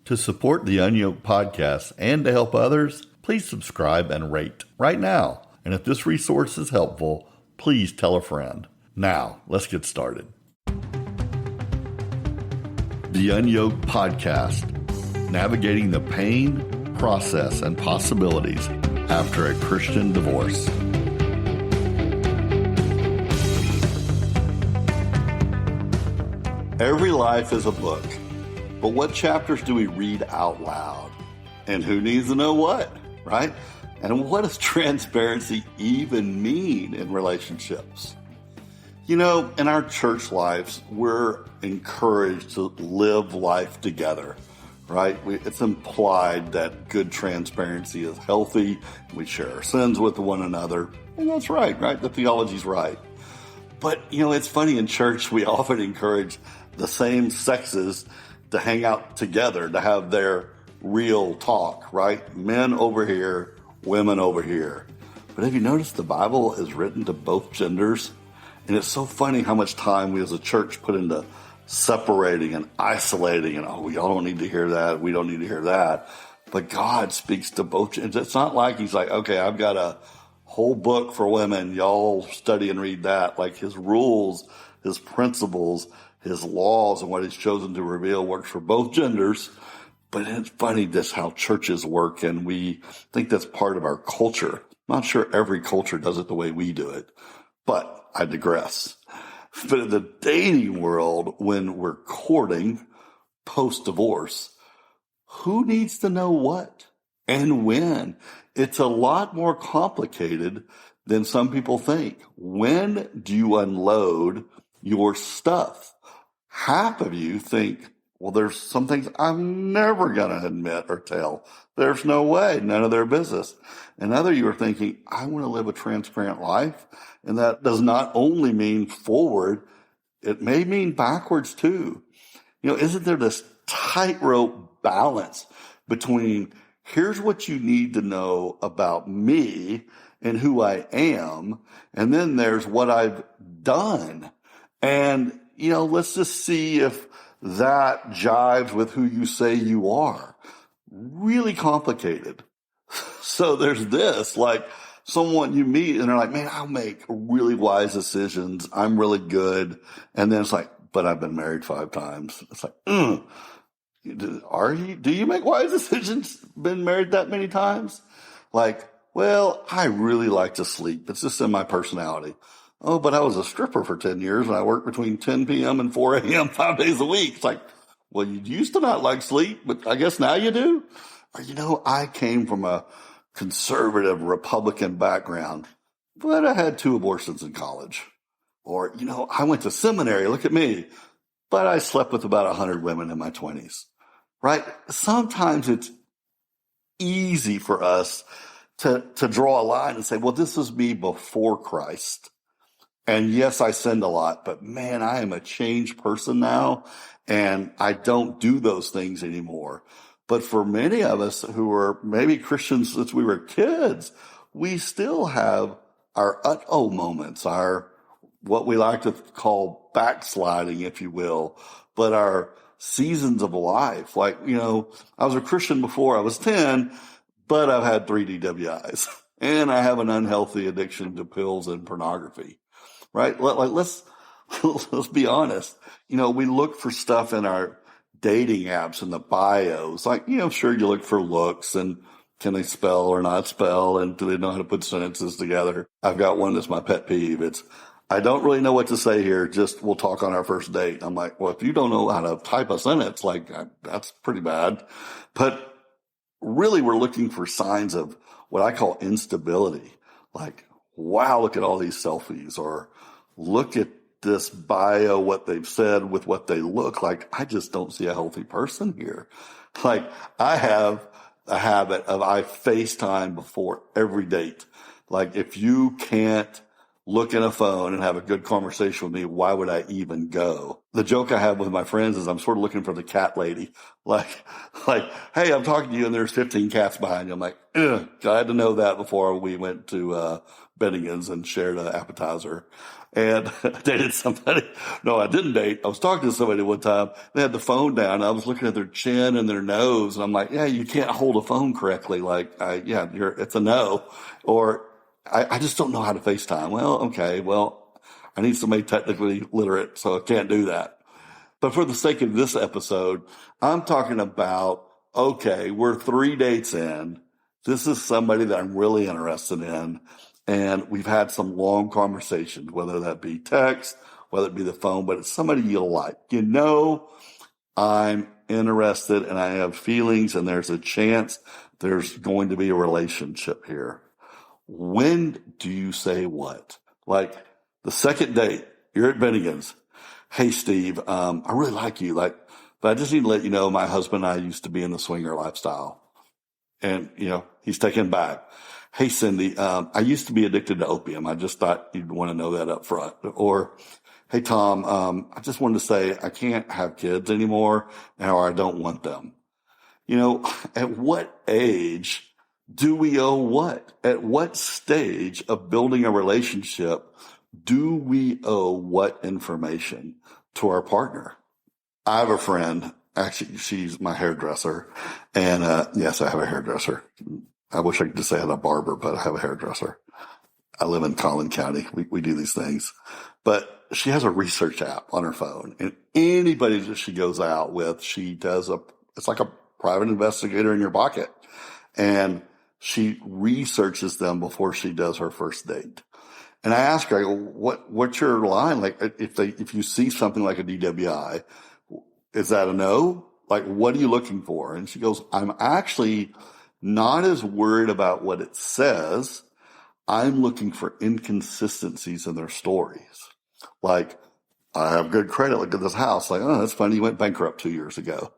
To support the UnYoked podcast and to help others, please subscribe and rate right now. And if this resource is helpful, please tell a friend. Now, let's get started. The UnYoked podcast, navigating the pain, process, and possibilities after a Christian divorce. Every life is a book, but what chapters do we read out loud? And who needs to know what, right? And what does transparency even mean in relationships? You know, in our church lives, we're encouraged to live life together, right? It's implied that good transparency is healthy. We share our sins with one another. And that's right? The theology's right. But, you know, it's funny, in church, we often encourage the same sexes to hang out together, to have their real talk, right? Men over here, women over here. But have you noticed the Bible is written to both genders? And it's so funny how much time we as a church put into separating and isolating and, oh, y'all don't need to hear that, we don't need to hear that. But God speaks to both genders. It's not like he's like, okay, I've got a whole book for women, y'all study and read that. Like, his rules, his principles, his laws, and what he's chosen to reveal works for both genders. But it's funny just how churches work, and we think that's part of our culture. I'm not sure every culture does it the way we do it, but I digress. But in the dating world, when we're courting post-divorce, who needs to know what and when? It's a lot more complicated than some people think. When do you unload your stuff? Half of you think, well, there's some things I'm never going to admit or tell. There's no way, none of their business. And other you are thinking, I want to live a transparent life. And that does not only mean forward, it may mean backwards too. You know, isn't there this tightrope balance between here's what you need to know about me and who I am, and then there's what I've done. And, you know, let's just see if that jives with who you say you are. Really complicated. So there's this, like someone you meet and they're like, man, I'll make really wise decisions. I'm really good. And then it's like, but I've been married 5 times. It's like, do you make wise decisions? Been married that many times? Like, well, I really like to sleep. It's just in my personality. Oh, but I was a stripper for 10 years and I worked between 10 p.m. and 4 a.m. 5 days a week. It's like, well, you used to not like sleep, but I guess now you do. Or, you know, I came from a conservative Republican background, but I had 2 abortions in college. Or, you know, I went to seminary. Look at me. But I slept with about 100 women in my 20s, right? Sometimes it's easy for us to draw a line and say, well, this is me before Christ. And yes, I sinned a lot, but man, I am a changed person now, and I don't do those things anymore. But for many of us who are maybe Christians since we were kids, we still have our moments, our what we like to call backsliding, if you will, but our seasons of life. Like, you know, I was a Christian before I was 10, but I've had 3 DWIs, and I have an unhealthy addiction to pills and pornography. Right? Like, let's be honest. You know, we look for stuff in our dating apps and the bios. Like, you know, sure, you look for looks and can they spell or not spell, and do they know how to put sentences together? I've got one that's my pet peeve. It's, I don't really know what to say here. Just we'll talk on our first date. I'm like, well, if you don't know how to type a sentence, like that's pretty bad. But really, we're looking for signs of what I call instability. Like, wow, look at all these selfies, or look at this bio, what they've said with what they look like. I just don't see a healthy person here. Like, I have a habit of I FaceTime before every date. Like, if you can't look at a phone and have a good conversation with me, why would I even go? The joke I have with my friends is I'm sort of looking for the cat lady. Like, hey, I'm talking to you and there's 15 cats behind you. I'm like, I had to know that before we went to Bennigan's and shared an appetizer. And I dated somebody. No, I didn't date. I was talking to somebody one time. They had the phone down. I was looking at their chin and their nose, and I'm like, yeah, you can't hold a phone correctly. Like, it's a no. Or I just don't know how to FaceTime. Well, okay, well, I need somebody technically literate, so I can't do that. But for the sake of this episode, I'm talking about, okay, we're 3 dates in. This is somebody that I'm really interested in. And we've had some long conversations, whether that be text, whether it be the phone, but it's somebody you like. You know, I'm interested and I have feelings and there's a chance there's going to be a relationship here. When do you say what? Like the second date, you're at Bennigan's. Hey, Steve, I really like you. But I just need to let you know my husband and I used to be in the swinger lifestyle. And, he's taken back. Hey, Cindy, I used to be addicted to opium. I just thought you'd want to know that up front. Or, hey, Tom, I just wanted to say I can't have kids anymore or I don't want them. At what age do we owe what? At what stage of building a relationship do we owe what information to our partner? I have a friend. Actually, she's my hairdresser. And, yes, I have a hairdresser. I wish I could just say I had a barber, but I have a hairdresser. I live in Collin County. We do these things. But she has a research app on her phone. And anybody that she goes out with, it's like a private investigator in your pocket. And she researches them before she does her first date. And I ask her, I go, what's your line? Like, if you see something like a DWI, is that a no? Like, what are you looking for? And she goes, I'm actually not as worried about what it says. I'm looking for inconsistencies in their stories. Like, I have good credit. Look at this house. Like, oh, that's funny. You went bankrupt 2 years ago.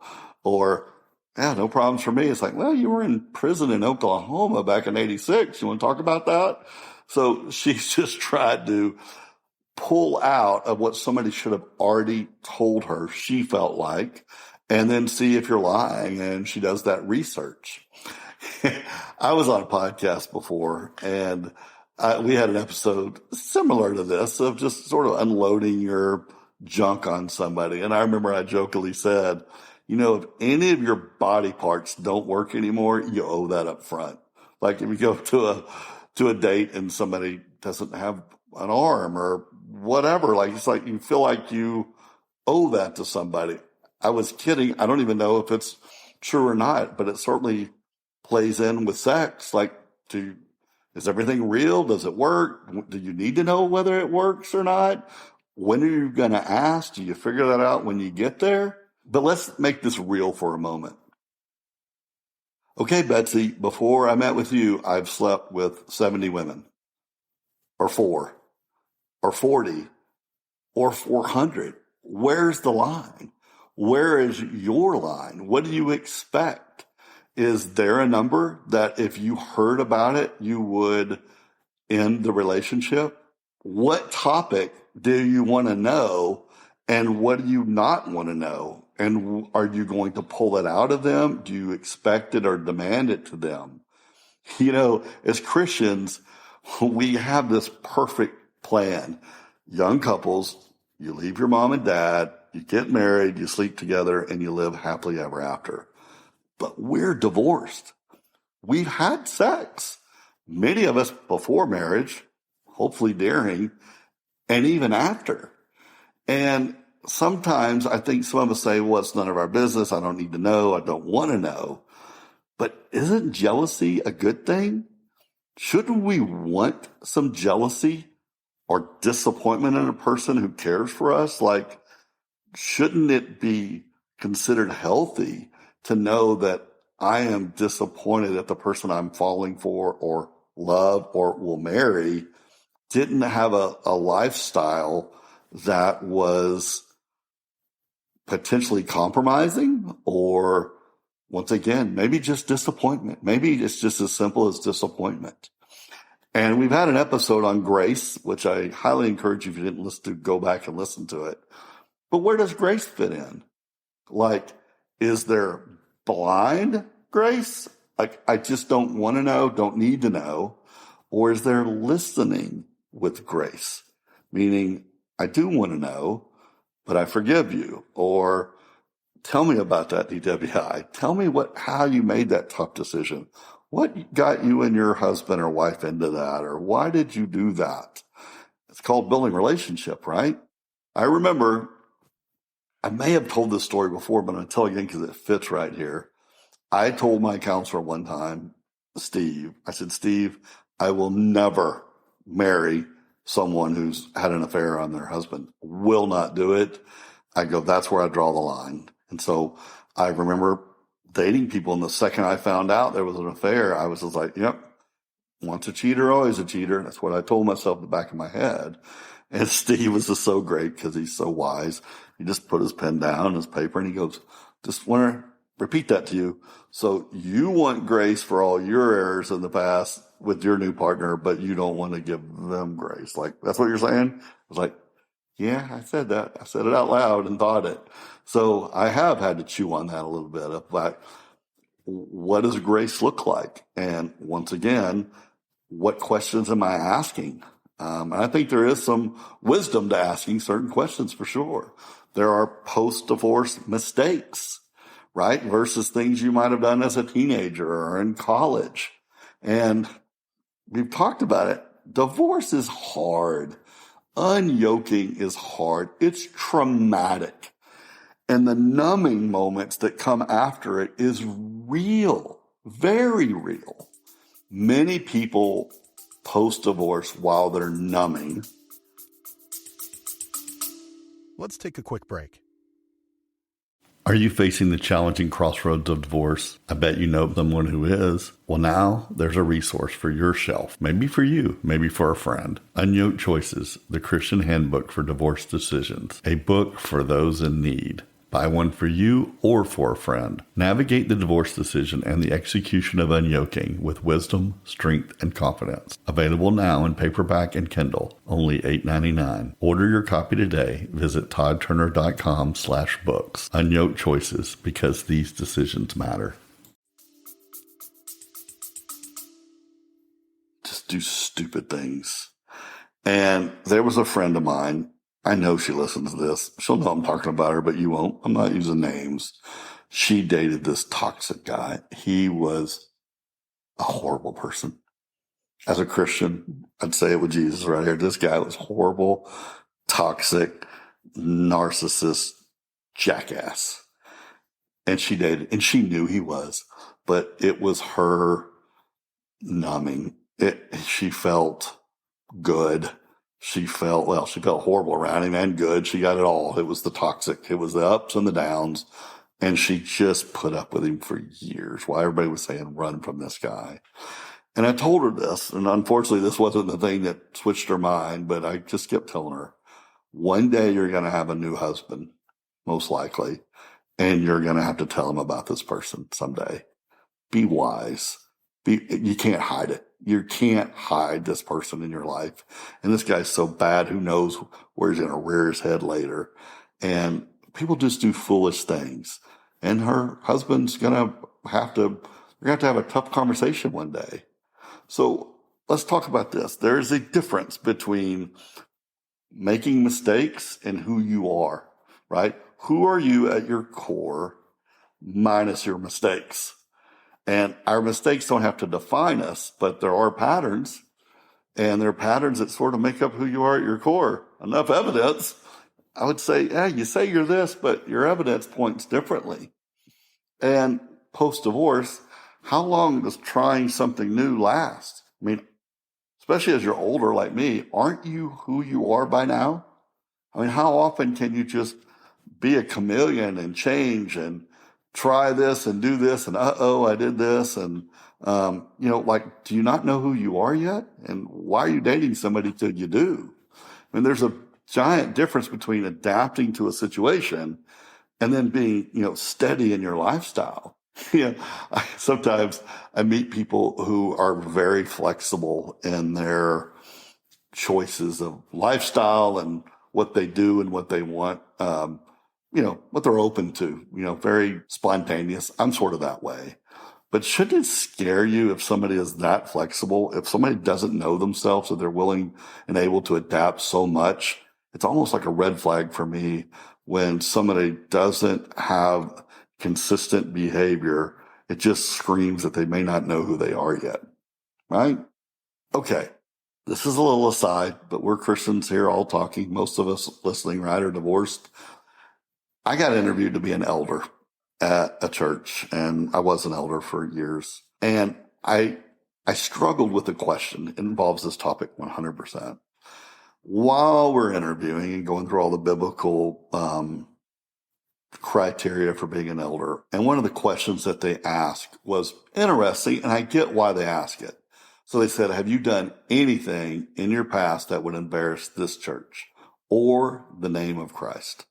Or, yeah, no problems for me. It's like, well, you were in prison in Oklahoma back in 86. You want to talk about that? So she's just tried to pull out of what somebody should have already told her she felt like, and then see if you're lying. And she does that research. I was on a podcast before, and we had an episode similar to this of just sort of unloading your junk on somebody. And I remember I jokingly said, if any of your body parts don't work anymore, you owe that up front. Like if you go to a date and somebody doesn't have an arm or whatever, like it's like you feel like you owe that to somebody. I was kidding. I don't even know if it's true or not, but it certainly plays in with sex. Like, is everything real? Does it work? Do you need to know whether it works or not? When are you going to ask? Do you figure that out when you get there? But let's make this real for a moment. Okay, Betsy, before I met with you, I've slept with 70 women, or 4, or 40, or 400. Where's the line? Where is your line? What do you expect? Is there a number that if you heard about it, you would end the relationship? What topic do you want to know? And what do you not want to know? And are you going to pull it out of them? Do you expect it or demand it to them? As Christians, we have this perfect plan. Young couples, you leave your mom and dad, you get married, you sleep together, and you live happily ever after. But we're divorced. We've had sex. Many of us before marriage, hopefully during, and even after. And sometimes I think some of us say, well, it's none of our business. I don't need to know. I don't want to know. But isn't jealousy a good thing? Shouldn't we want some jealousy or disappointment in a person who cares for us? Like, shouldn't it be considered healthy to know that I am disappointed that the person I'm falling for or love or will marry didn't have a lifestyle that was potentially compromising, or once again, maybe just disappointment. Maybe it's just as simple as disappointment. And we've had an episode on grace, which I highly encourage you, if you didn't listen to, go back and listen to it. But where does grace fit in? Like, is there blind grace? Like, I just don't want to know, don't need to know. Or is there listening with grace? Meaning, I do want to know, but I forgive you. Or tell me about that DWI. Tell me how you made that tough decision. What got you and your husband or wife into that? Or why did you do that? It's called building relationship, right? I remember, I may have told this story before, but I'm going to tell it again because it fits right here. I told my counselor one time, Steve, I said, Steve, I will never marry someone who's had an affair on their husband. Will not do it. I go, that's where I draw the line. And so I remember dating people, and the second I found out there was an affair, I was just like, yep, once a cheater, always a cheater. That's what I told myself in the back of my head. And Steve was just so great because he's so wise. He just put his pen down, his paper, and he goes, just want to repeat that to you. So you want grace for all your errors in the past with your new partner, but you don't want to give them grace. Like, that's what you're saying? I was like, yeah, I said that. I said it out loud and thought it. So I have had to chew on that a little bit of like, what does grace look like? And once again, what questions am I asking? And I think there is some wisdom to asking certain questions for sure. There are post-divorce mistakes, right? Versus things you might have done as a teenager or in college. And we've talked about it. Divorce is hard. Unyoking is hard. It's traumatic. And the numbing moments that come after it is real, very real. Many people post-divorce while they're numbing. Let's take a quick break. Are you facing the challenging crossroads of divorce? I bet you know someone who is. Well, now there's a resource for your shelf. Maybe for you, maybe for a friend. UnYoked Choices, the Christian Handbook for Divorce Decisions. A book for those in need. Buy one for you or for a friend. Navigate the divorce decision and the execution of unyoking with wisdom, strength, and confidence. Available now in paperback and Kindle, only $8.99. Order your copy today. Visit toddturner.com/books. UnYoked Choices, because these decisions matter. Just do stupid things. And there was a friend of mine. I know she listens to this. She'll know I'm talking about her, but you won't. I'm not using names. She dated this toxic guy. He was a horrible person. As a Christian, I'd say it with Jesus right here. This guy was horrible, toxic, narcissist, jackass. And she dated, and she knew he was, but it was her numbing. She felt good. She felt horrible around him and good. She got it all. It was the toxic. It was the ups and the downs. And she just put up with him for years while everybody was saying, run from this guy. And I told her this, and unfortunately this wasn't the thing that switched her mind, but I just kept telling her, one day you're going to have a new husband, most likely, and you're going to have to tell him about this person someday. Be wise. You can't hide it. You can't hide this person in your life. And this guy's so bad, who knows where he's going to rear his head later. And people just do foolish things. And her husband's going to have to have a tough conversation one day. So let's talk about this. There is a difference between making mistakes and who you are, right? Who are you at your core minus your mistakes? And our mistakes don't have to define us, but there are patterns, and there are patterns that sort of make up who you are at your core. Enough evidence, I would say, yeah, you say you're this, but your evidence points differently. And post-divorce, how long does trying something new last? I mean, especially as you're older like me, aren't you who you are by now? I mean, how often can you just be a chameleon and change and try this and do this and I did this and do you not know who you are yet? And why are you dating somebody till you do? I mean, there's a giant difference between adapting to a situation and then being, steady in your lifestyle. Sometimes I meet people who are very flexible in their choices of lifestyle and what they do and what they want. What they're open to, very spontaneous. I'm sort of that way. But shouldn't it scare you if somebody is that flexible? If somebody doesn't know themselves, and they're willing and able to adapt so much, it's almost like a red flag for me when somebody doesn't have consistent behavior. It just screams that they may not know who they are yet, right? Okay. This is a little aside, but we're Christians here all talking. Most of us listening, right, are divorced. I got interviewed to be an elder at a church, and I was an elder for years. And I struggled with the question. It involves this topic 100%. While we're interviewing and going through all the biblical criteria for being an elder, and one of the questions that they asked was interesting, and I get why they ask it. So they said, have you done anything in your past that would embarrass this church or the name of Christ?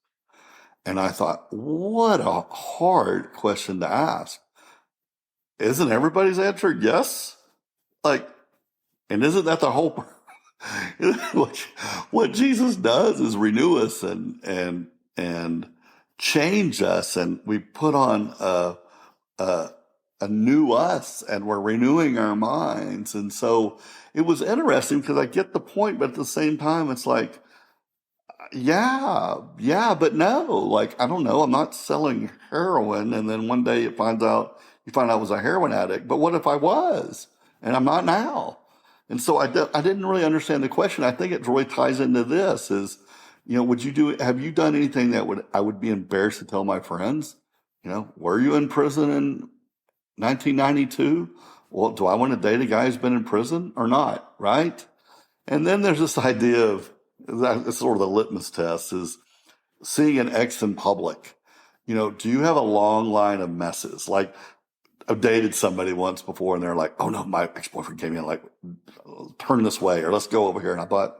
And I thought, what a hard question to ask. Isn't everybody's answer yes? Like, and isn't that the whole? What Jesus does is renew us and change us, and we put on a new us, and we're renewing our minds. And so it was interesting because I get the point, but at the same time, it's like, yeah, but no, like, I don't know. I'm not selling heroin. And then one day you find out I was a heroin addict, but what if I was, and I'm not now? And so I didn't really understand the question. I think it really ties into this is, have you done anything that I would be embarrassed to tell my friends? Were you in prison in 1992? Well, do I want to date a guy who's been in prison or not? Right. And then there's this idea of, it's sort of the litmus test, is seeing an ex in public. Do you have a long line of messes? Like, I've dated somebody once before, and they're like, oh no, my ex-boyfriend came in, like, turn this way, or let's go over here. And I thought,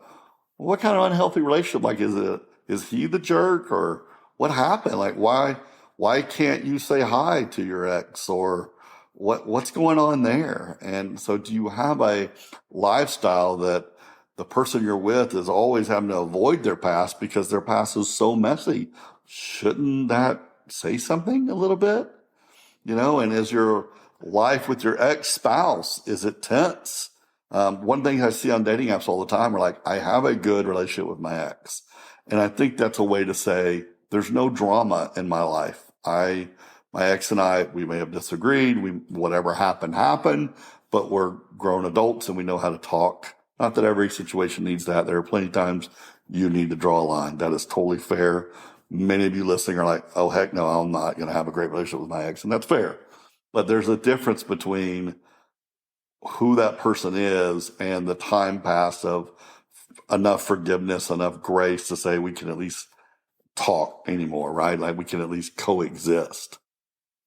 well, what kind of unhealthy relationship? Like, is he the jerk, or what happened? Like, why can't you say hi to your ex, or what's going on there? And so do you have a lifestyle that the person you're with is always having to avoid their past because their past is so messy? Shouldn't that say something a little bit? And is your life with your ex-spouse, is it tense? One thing I see on dating apps all the time are like, I have a good relationship with my ex. And I think that's a way to say there's no drama in my life. My ex and I, we may have disagreed. Whatever happened, but we're grown adults and we know how to talk. Not that every situation needs that. There are plenty of times you need to draw a line. That is totally fair. Many of you listening are like, oh, heck no, I'm not going to have a great relationship with my ex. And that's fair. But there's a difference between who that person is and the time passed of enough forgiveness, enough grace to say we can at least talk anymore, right? Like, we can at least coexist.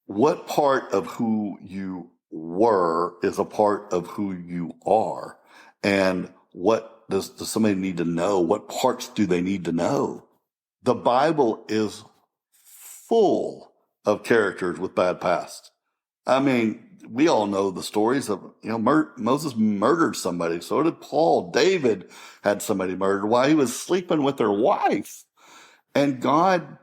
What part of who you were is a part of who you are? And what does somebody need to know? What parts do they need to know? The Bible is full of characters with bad past. I mean, we all know the stories of, Moses murdered somebody. So did Paul. David had somebody murdered while he was sleeping with their wife. And God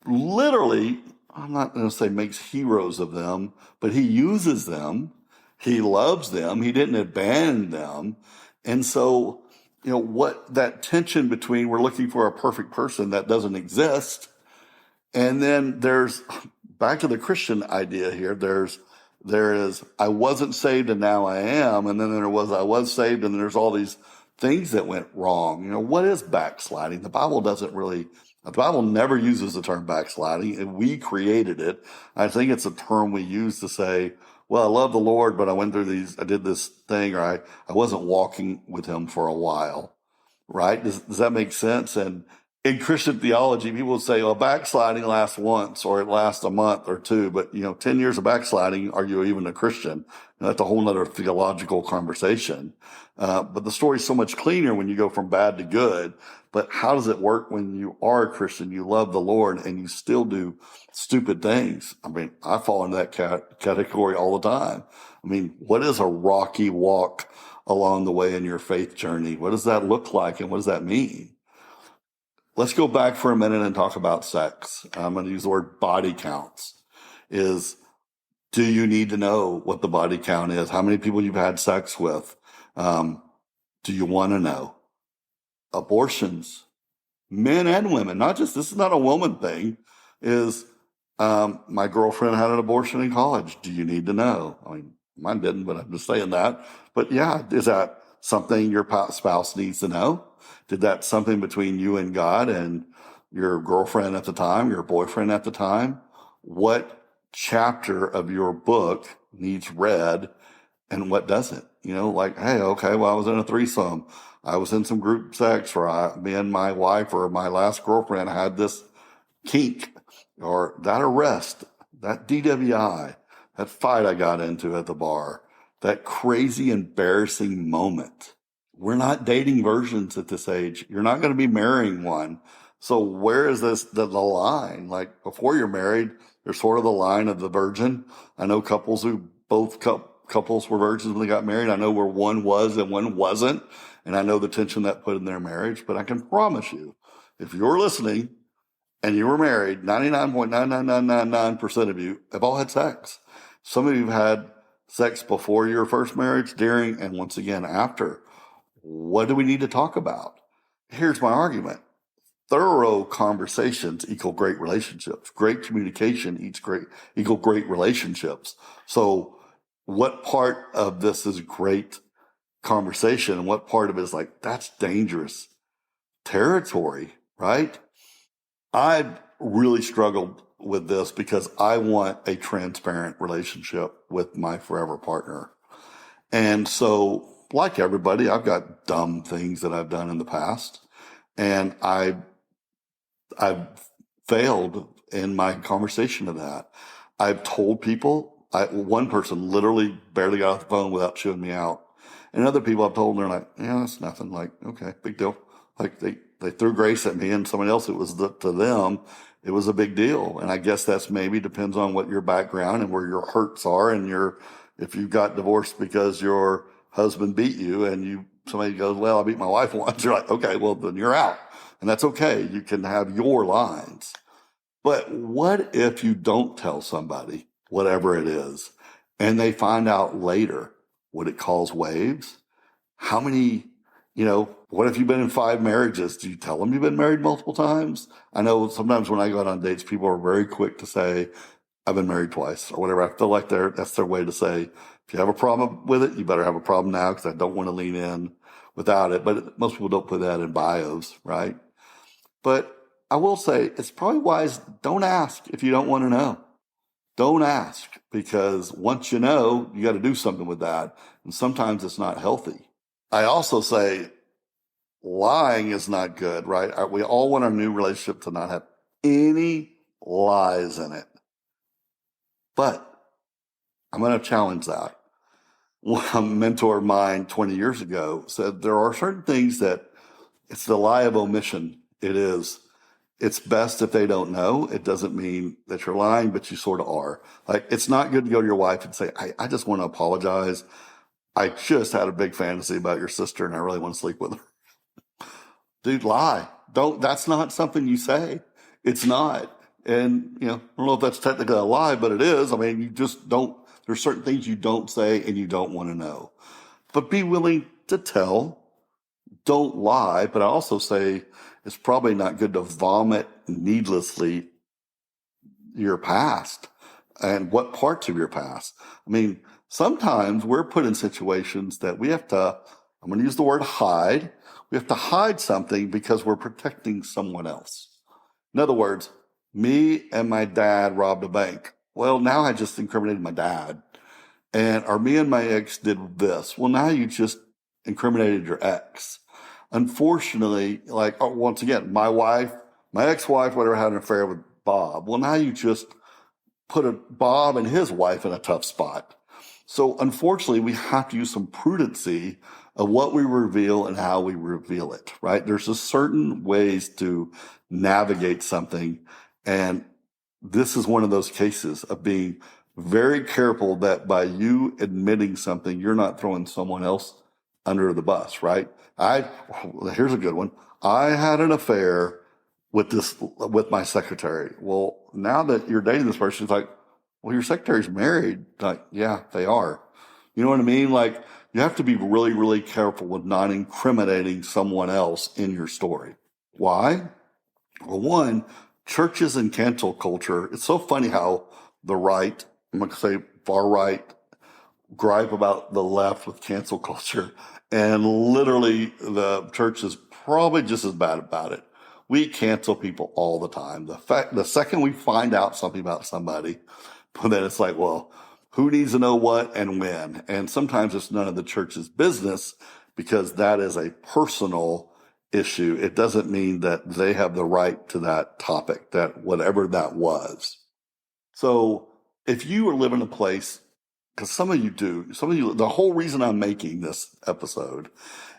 literally, I'm not going to say makes heroes of them, but he uses them. He loves them. He didn't abandon them. And so, what that tension between we're looking for a perfect person that doesn't exist. And then there's, back to the Christian idea here, there is, I wasn't saved and now I am. And then there was, I was saved, and there's all these things that went wrong. What is backsliding? The Bible never uses the term backsliding, and we created it. I think it's a term we use to say, well, I love the Lord, but I did this thing, or I wasn't walking with him for a while, right? Does that make sense? And in Christian theology, people will say, well, backsliding lasts once, or it lasts a month or two, but 10 years of backsliding, are you even a Christian? That's a whole nother theological conversation. But the story's so much cleaner when you go from bad to good. But how does it work when you are a Christian, you love the Lord, and you still do stupid things? I mean, I fall into that category all the time. I mean, what is a rocky walk along the way in your faith journey? What does that look like, and what does that mean? Let's go back for a minute and talk about sex. I'm going to use the word body counts. Do you need to know what the body count is? How many people you've had sex with? Do you want to know? Abortions, men and women, not just, this is not a woman thing, is my girlfriend had an abortion in college. Do you need to know? I mean, mine didn't, but I'm just saying that. But yeah, is that something your spouse needs to know? Did that something between you and God and your girlfriend at the time, your boyfriend at the time? What chapter of your book needs read and what doesn't? You know, like, hey, okay, well, I was in a threesome. I was in some group sex where me and my wife or my last girlfriend had this kink, or that arrest, that DWI, that fight I got into at the bar, that crazy, embarrassing moment. We're not dating virgins at this age. You're not going to be marrying one. So where is the line? Like, before you're married, there's sort of the line of the virgin. I know couples who couples were virgins when they got married. I know where one was and one wasn't. And I know the tension that put in their marriage. But I can promise you, if you're listening and you were married, 99.99999% of you have all had sex. Some of you have had sex before your first marriage, during, and once again after. What do we need to talk about? Here's my argument. Thorough conversations equal great relationships. Great communication equal great relationships. So what part of this is great conversation and what part of it is like, that's dangerous territory, right? I've really struggled with this because I want a transparent relationship with my forever partner. And so, like everybody, I've got dumb things that I've done in the past, and I've failed in my conversation of that. I've told people, one person literally barely got off the phone without chewing me out. And other people I've told, and they're like, yeah, that's nothing. Like, okay, big deal. Like they threw grace at me, and somebody else, to them, it was a big deal. And I guess that's maybe depends on what your background and where your hurts are. And if you got divorced because your husband beat you and somebody goes, well, I beat my wife once. You're like, okay, well, then you're out. And that's okay. You can have your lines. But what if you don't tell somebody, whatever it is, and they find out later? Would it cause waves? How many, what if you've been in 5 marriages? Do you tell them you've been married multiple times? I know sometimes when I go out on dates, people are very quick to say, I've been married twice or whatever. I feel like that's their way to say, if you have a problem with it, you better have a problem now, because I don't want to lean in without it. But most people don't put that in bios, right? But I will say it's probably wise, don't ask if you don't want to know. Don't ask, because once you know, you got to do something with that. And sometimes it's not healthy. I also say lying is not good, right? We all want our new relationship to not have any lies in it. But I'm going to challenge that. A mentor of mine 20 years ago said there are certain things that it's the lie of omission. It's best if they don't know. It doesn't mean that you're lying, but you sort of are. Like, it's not good to go to your wife and say, I just want to apologize. I just had a big fantasy about your sister and I really want to sleep with her. Dude, lie. That's not something you say. It's not. And, I don't know if that's technically a lie, but it is. I mean, you just don't, there's certain things you don't say and you don't want to know. But be willing to tell. Don't lie. But I also say it's probably not good to vomit needlessly your past and what parts of your past. I mean, sometimes we're put in situations that we have to, I'm going to use the word hide. We have to hide something because we're protecting someone else. In other words, me and my dad robbed a bank. Well, now I just incriminated my dad. Or me and my ex did this. Well, now you just incriminated your ex. Unfortunately, once again, my ex-wife, whatever, had an affair with Bob. Well, now you just put Bob and his wife in a tough spot. So unfortunately, we have to use some prudency of what we reveal and how we reveal it, right? There's just certain ways to navigate something. And this is one of those cases of being very careful that by you admitting something, you're not throwing someone else under the bus, right? Here's a good one. I had an affair with my secretary. Well, now that you're dating this person, it's like, Well, your secretary's married. Like, yeah, they are. You know what I mean? Like, you have to be really, really careful with not incriminating someone else in your story. Why? Well, one, churches and cancel culture. It's so funny how the right, I'm going to say far right, gripe about the left with cancel culture. And literally, the church is probably just as bad about it. We cancel people all the time. The second we find out something about somebody, then it's like, well, who needs to know what and when? And sometimes it's none of the church's business because that is a personal issue. It doesn't mean that they have the right to that topic, that whatever that was. So if you are living in a place, because some of you do, the whole reason I'm making this episode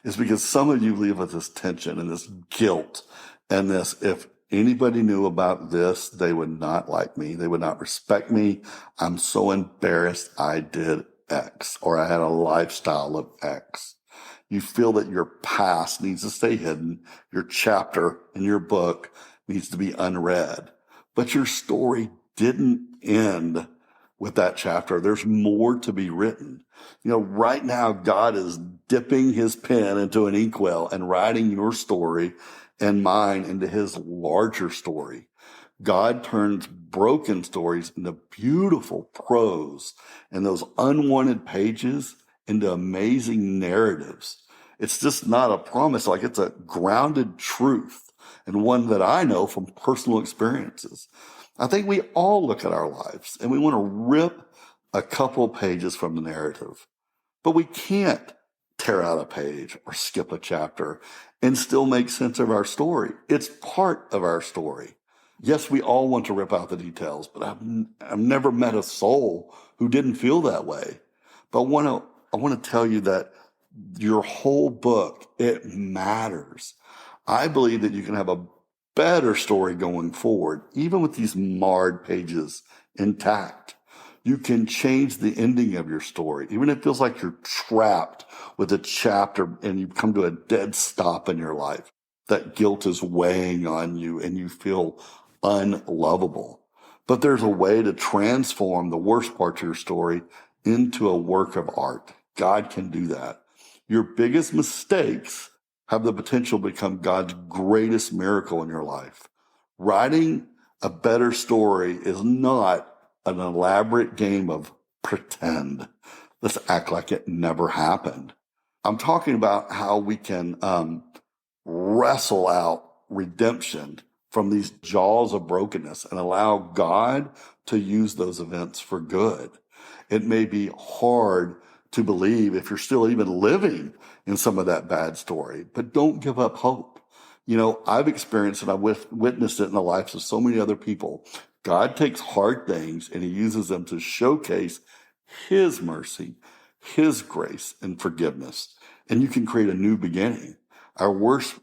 is because some of you live with this tension and this guilt and this, if anybody knew about this, they would not like me. They would not respect me. I'm so embarrassed I did X, or I had a lifestyle of X. You feel that your past needs to stay hidden. Your chapter in your book needs to be unread. But your story didn't end with that chapter. There's more to be written. You know, right now, God is dipping his pen into an inkwell and writing your story and mine into his larger story. God turns broken stories into beautiful prose and those unwanted pages into amazing narratives. It's just not a promise, like it's a grounded truth and one that I know from personal experiences. I think we all look at our lives and we want to rip a couple pages from the narrative, but we can't tear out a page or skip a chapter and still make sense of our story. It's part of our story. Yes, we all want to rip out the details, but I've never met a soul who didn't feel that way. But I want to tell you that your whole book, it matters. I believe that you can have a better story going forward, even with these marred pages intact. You can change the ending of your story, even if it feels like you're trapped with a chapter and you come to a dead stop in your life. That guilt is weighing on you and you feel unlovable. But there's a way to transform the worst parts of your story into a work of art. God can do that. Your biggest mistakes have the potential to become God's greatest miracle in your life. Writing a better story is not an elaborate game of pretend. Let's act like it never happened. I'm talking about how we can wrestle out redemption from these jaws of brokenness and allow God to use those events for good. It may be hard to believe if you're still even living in some of that bad story, but don't give up hope. You know, I've experienced it. I've witnessed it in the lives of so many other people. God takes hard things and he uses them to showcase his mercy, his grace and forgiveness. And you can create a new beginning. Our worst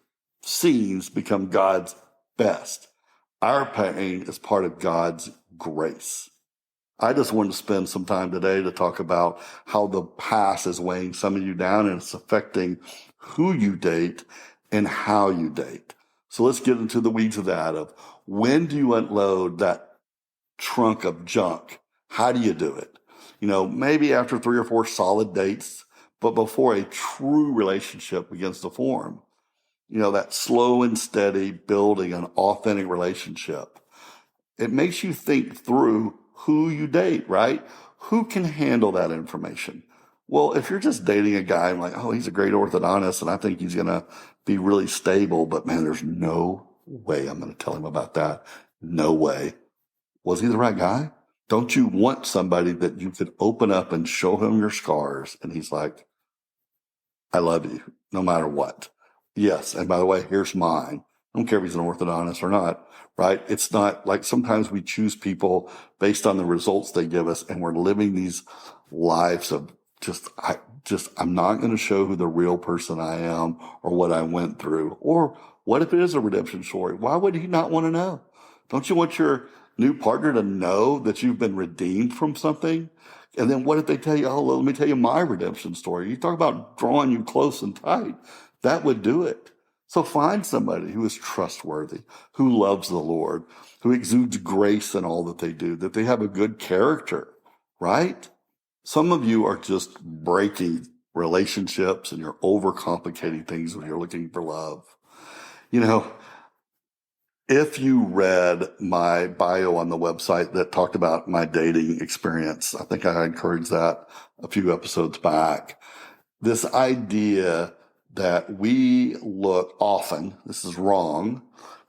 scenes become God's best. Our pain is part of God's grace. I just wanted to spend some time today to talk about how the past is weighing some of you down and it's affecting who you date and how you date. So let's get into the weeds of that, of when do you unload that trunk of junk? How do you do it? You know, maybe after 3 or 4 solid dates, but before a true relationship begins to form. You know, that slow and steady building an authentic relationship. It makes you think through who you date, right? Who can handle that information? Well, if you're just dating a guy, I'm like, oh, he's a great orthodontist and I think he's going to be really stable, but man, there's no way I'm going to tell him about that. No way. Was he the right guy? Don't you want somebody that you could open up and show him your scars and he's like, I love you no matter what. Yes. And by the way, here's mine. I don't care if he's an orthodontist or not, right? It's not like sometimes we choose people based on the results they give us and we're living these lives of I'm not going to show who the real person I am or what I went through. Or what if it is a redemption story? Why would he not want to know? Don't you want your new partner to know that you've been redeemed from something? And then what if they tell you, oh, let me tell you my redemption story. You talk about drawing you close and tight. That would do it. So find somebody who is trustworthy, who loves the Lord, who exudes grace in all that they do, that they have a good character, right? Some of you are just breaking relationships and you're overcomplicating things when you're looking for love. If you read my bio on the website that talked about my dating experience, I think I encouraged that a few episodes back. This idea that we look often, this is wrong,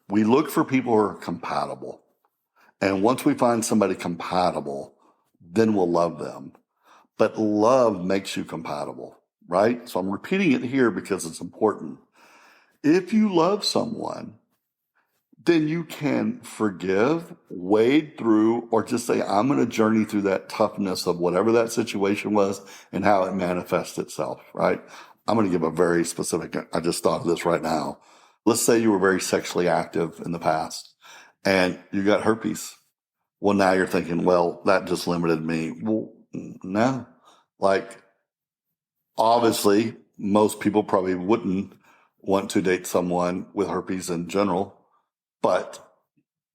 we look for people who are compatible. And once we find somebody compatible, then we'll love them. But love makes you compatible, right? So I'm repeating it here because it's important. If you love someone, then you can forgive, wade through, or just say, I'm going to journey through that toughness of whatever that situation was and how it manifests itself, right? I'm going to give a very specific, I just thought of this right now. Let's say you were very sexually active in the past and you got herpes. Well, now you're thinking, well, that just limited me. Well, no. Obviously, most people probably wouldn't want to date someone with herpes in general. But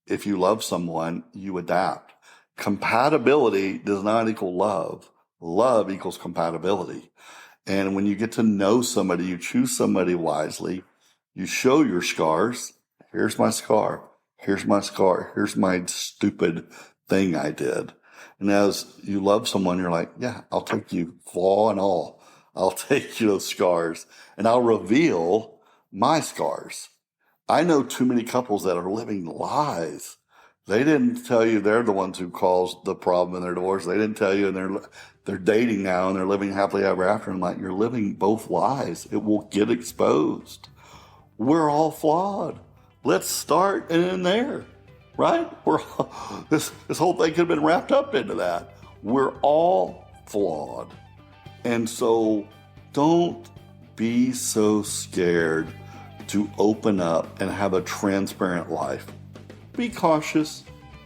if you love someone, you adapt. Compatibility does not equal love. Love equals compatibility. And when you get to know somebody, you choose somebody wisely, you show your scars. Here's my scar. Here's my scar. Here's my stupid thing I did. And as you love someone, you're like, yeah, I'll take you flaw and all. I'll take those scars and I'll reveal my scars. I know too many couples that are living lies. They didn't tell you they're the ones who caused the problem in their divorce. They didn't tell you, and they're dating now and they're living happily ever after. I'm like, you're living both lies. It will get exposed. We're all flawed. Let's start in there, right? This whole thing could have been wrapped up into that. We're all flawed. And so don't be so scared to open up and have a transparent life. Be cautious,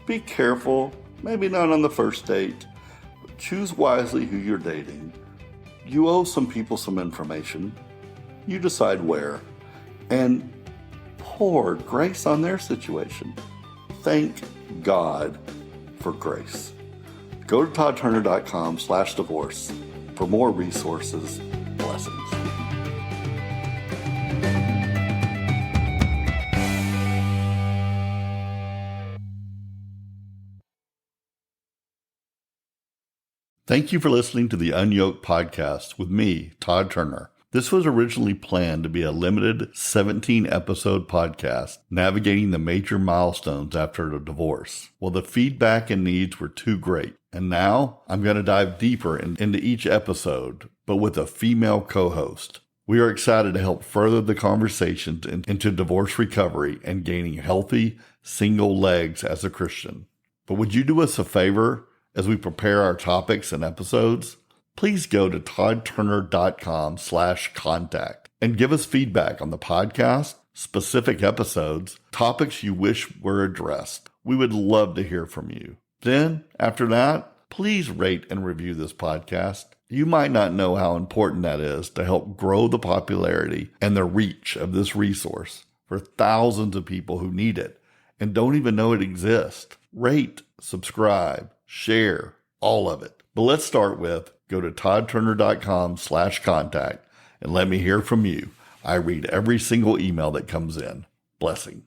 be careful, maybe not on the first date, but choose wisely who you're dating. You owe some people some information. You decide where, and pour grace on their situation. Thank God for grace. Go to toddturner.com/divorce for more resources. Blessings. Thank you for listening to the UnYoked podcast with me, Todd Turner. This was originally planned to be a limited 17-episode podcast navigating the major milestones after a divorce. Well, the feedback and needs were too great. And now I'm going to dive deeper into each episode, but with a female co-host. We are excited to help further the conversations into divorce recovery and gaining healthy, single legs as a Christian. But would you do us a favor as we prepare our topics and episodes? Please go to toddturner.com/contact and give us feedback on the podcast, specific episodes, topics you wish were addressed. We would love to hear from you. Then, after that, please rate and review this podcast. You might not know how important that is to help grow the popularity and the reach of this resource for thousands of people who need it and don't even know it exists. Rate, subscribe, share, all of it. But let's start with go to toddturner.com/contact and let me hear from you. I read every single email that comes in. Blessing.